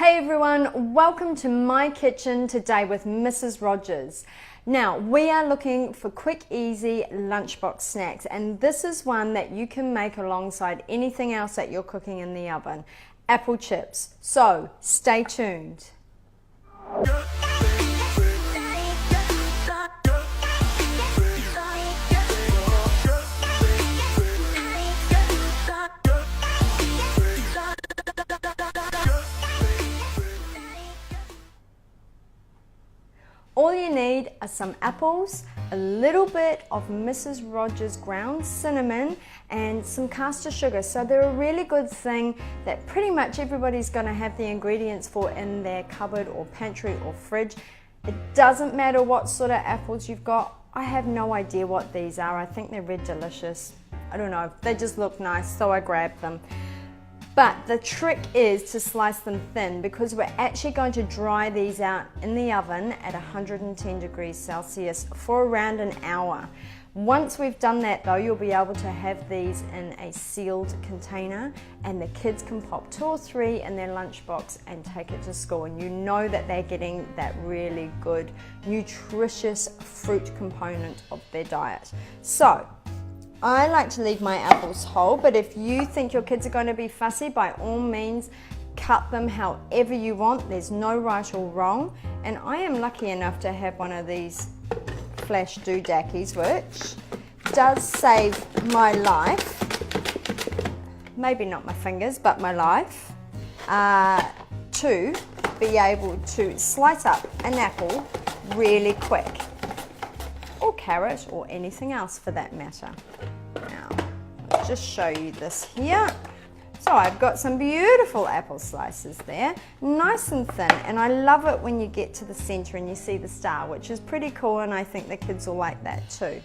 Hey everyone, welcome to my kitchen today with Mrs. Rogers. Now, we are looking for quick, easy lunchbox snacks, and this is one that you can make alongside anything else that you're cooking in the oven. Apple chips. So, stay tuned. All you need are some apples, a little bit of Mrs. Rogers ground cinnamon, and some caster sugar. So they're a really good thing that pretty much everybody's going to have the ingredients for in their cupboard or pantry or fridge. It doesn't matter what sort of apples you've got. I have no idea what these are. I think they're red delicious. I don't know. They just look nice, so I grabbed them. But the trick is to slice them thin because we're actually going to dry these out in the oven at 110 degrees Celsius for around an hour. Once we've done that though, you'll be able to have these in a sealed container and the kids can pop 2 or 3 in their lunchbox and take it to school, and you know that they're getting that really good nutritious fruit component of their diet. So I like to leave my apples whole, but if you think your kids are going to be fussy, by all means cut them however you want. There's no right or wrong. And I am lucky enough to have one of these flash doodackies, which does save my life, maybe not my fingers but my life, to be able to slice up an apple really quick, or carrot, or anything else for that matter. Now, I'll just show you this here. So I've got some beautiful apple slices there, nice and thin, and I love it when you get to the center and you see the star, which is pretty cool, and I think the kids will like that too.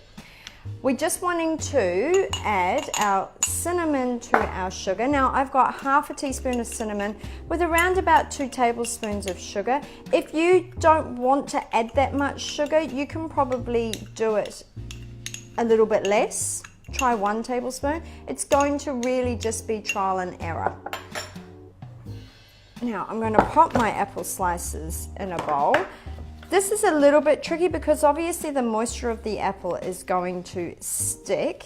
We're just wanting to add our cinnamon to our sugar. Now I've got half a teaspoon of cinnamon with around about 2 tablespoons of sugar. If you don't want to add that much sugar, you can probably do it a little bit less. Try 1 tablespoon. It's going to really just be trial and error. Now I'm going to pop my apple slices in a bowl. This is a little bit tricky because obviously the moisture of the apple is going to stick,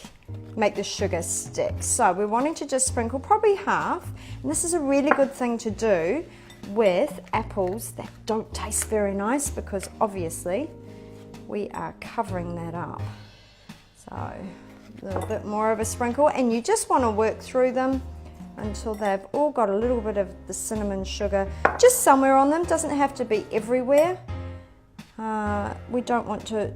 make the sugar stick. So we're wanting to just sprinkle probably half, and this is a really good thing to do with apples that don't taste very nice because obviously we are covering that up. So a little bit more of a sprinkle, and you just want to work through them until they've all got a little bit of the cinnamon sugar just somewhere on them. Doesn't have to be everywhere. We don't want to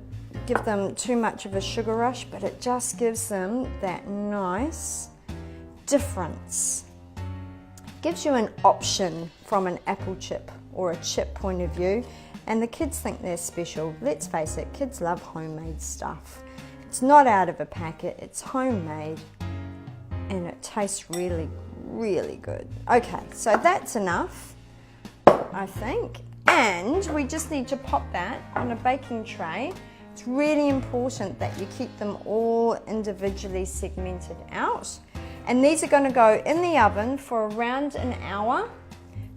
give them too much of a sugar rush, but it just gives them that nice difference. Gives you an option from an apple chip or a chip point of view, and the kids think they're special. Let's face it, kids love homemade stuff. It's not out of a packet, it's homemade, and it tastes really, really good. Okay, so that's enough, I think. And we just need to pop that on a baking tray. It's really important that you keep them all individually segmented out. And these are going to go in the oven for around an hour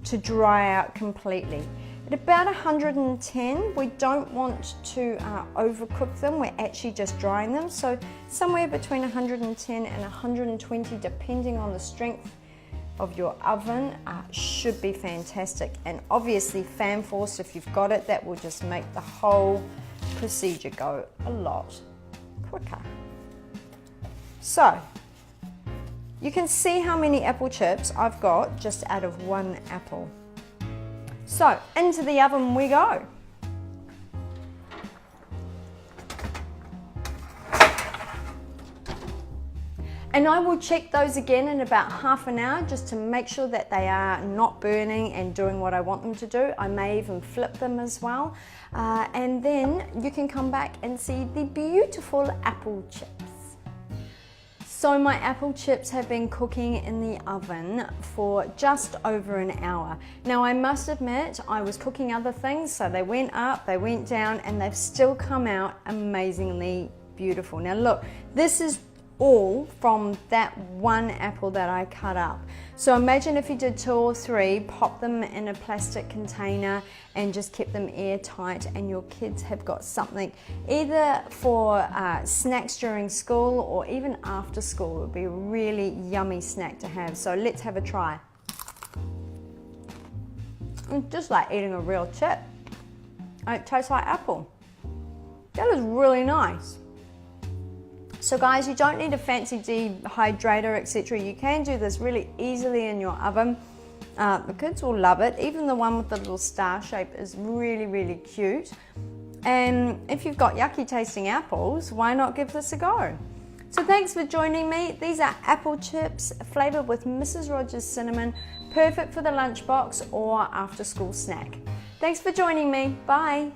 to dry out completely. At about 110, we don't want to overcook them. We're actually just drying them. So somewhere between 110 and 120, depending on the strength of your oven, should be fantastic. And obviously fan force, if you've got it, that will just make the whole procedure go a lot quicker. So you can see how many apple chips I've got just out of 1 apple. So into the oven we go. And I will check those again in about half an hour just to make sure that they are not burning and doing what I want them to do. I may even flip them as well. And then you can come back and see the beautiful apple chips. So my apple chips have been cooking in the oven for just over an hour. Now I must admit, I was cooking other things, so they went up, they went down, and they've still come out amazingly beautiful. Now look, this is all from that one apple that I cut up. So imagine if you did 2 or 3, pop them in a plastic container and just kept them airtight, and your kids have got something either for snacks during school or even after school. It would be a really yummy snack to have. So let's have a try. It's just like eating a real chip. It tastes like apple. That is really nice. So guys, you don't need a fancy dehydrator, etc. You can do this really easily in your oven. The kids will love it. Even the one with the little star shape is really, really cute. And if you've got yucky tasting apples, why not give this a go? So thanks for joining me. These are apple chips flavored with Mrs. Rogers cinnamon, perfect for the lunchbox or after school snack. Thanks for joining me. Bye.